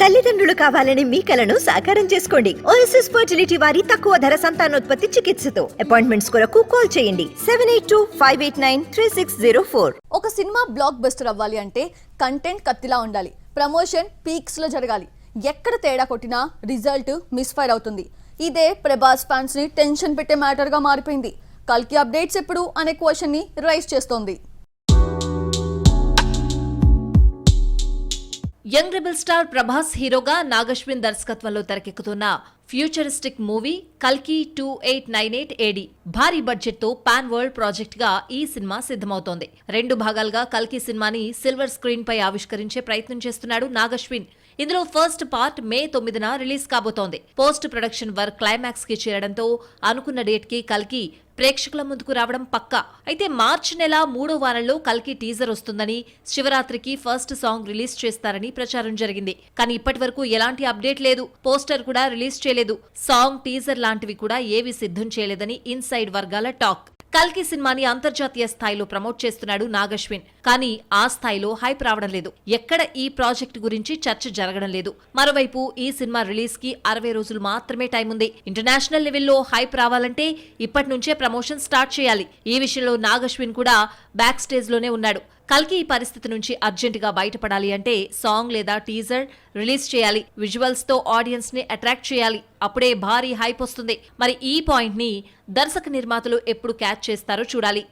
తల్లిదండ్రులు కావాలని మీ కలను సాకారం చేసుకోండి. ఓఎస్ఎస్ ఫర్టిలిటీ వారి తక్కువ ధర సంతానోత్పత్తి చికిత్సతో అపాయింట్మెంట్స్ కొరకు కాల్ చేయండి 7825893604. ఒక సినిమా బ్లాక్ బస్టర్ అవ్వాలి అంటే కంటెంట్ కత్తిలా ఉండాలి, ప్రమోషన్ పీక్స్ లో జరగాలి. ఎక్కడ తేడా కొట్టినా రిజల్ట్ మిస్ఫైర్ అవుతుంది. ఇదే ప్రభాస్ ఫ్యాన్స్ ని టెన్షన్ పెట్టే మ్యాటర్ గా మారిపోయింది. కల్కి అప్డేట్స్ ఎప్పుడు అనే క్వశ్చన్ ని రైజ్ చేస్తోంది. యంగ్ రెబల్ స్టార్ ప్రభాస్ హీరోగా నాగశ్విన్ దర్శకత్వంలో తెరకెక్కుతున్న ఫ్యూచరిస్టిక్ మూవీ కల్కి 2898 AD భారీ బడ్జెట్ తో పాన్ వరల్డ్ ప్రాజెక్ట్ గా ఈ సినిమా సిద్ధమవుతోంది. 2 భాగాలుగా కల్కి సినిమాని సిల్వర్ స్క్రీన్ పై ఆవిష్కరించే ప్రయత్నం చేస్తున్నాడు నాగశ్విన్. ఇందులో ఫస్ట్ పార్ట్ మే 9న రిలీజ్ కాబోతోంది. పోస్ట్ ప్రొడక్షన్ వర్క్ క్లైమాక్స్ కి చేరడంతో అనుకున్న డేట్ కి కల్కి ప్రేక్షకుల ముందుకు రావడం పక్కా. అయితే మార్చి నెల 3వ వారంలో కల్కి టీజర్ వస్తుందని, శివరాత్రికి ఫస్ట్ సాంగ్ రిలీజ్ చేస్తారని ప్రచారం జరిగింది. కానీ ఇప్పటి వరకు ఎలాంటి అప్డేట్ లేదు. పోస్టర్ కూడా రిలీజ్ చేయలేదు. సాంగ్, టీజర్ లాంటివి కూడా ఏవి సిద్ధం చేయలేదని ఇన్సైడ్ వర్గాల టాక్. కల్కి సినిమాని అంతర్జాతీయ స్థాయిలో ప్రమోట్ చేస్తున్నాడు నాగశ్విన్. కానీ ఆ స్థాయిలో హైప్ రావడం లేదు. ఎక్కడ ఈ ప్రాజెక్ట్ గురించి చర్చ జరగడం లేదు. మరోవైపు ఈ సినిమా రిలీజ్ కి 60 రోజులు మాత్రమే టైం ఉంది. ఇంటర్నేషనల్ లెవెల్లో హైప్ రావాలంటే ఇప్పటి నుంచే ప్రమోషన్ స్టార్ట్ చేయాలి. ఈ విషయంలో నాగశ్విన్ కూడా బ్యాక్ స్టేజ్ లోనే ఉన్నాడు. కల్కి ఈ పరిస్థితి నుంచి అర్జెంటుగా బయటపడాలి అంటే సాంగ్ లేదా టీజర్ రిలీజ్ చేయాలి. విజువల్స్ తో ఆడియన్స్ ని అట్రాక్ట్ చేయాలి. అప్పుడే భారీ హైప్ వస్తుంది. మరి ఈ పాయింట్ ని దర్శక నిర్మాతలు ఎప్పుడు క్యాచ్ చేస్తారో చూడాలి.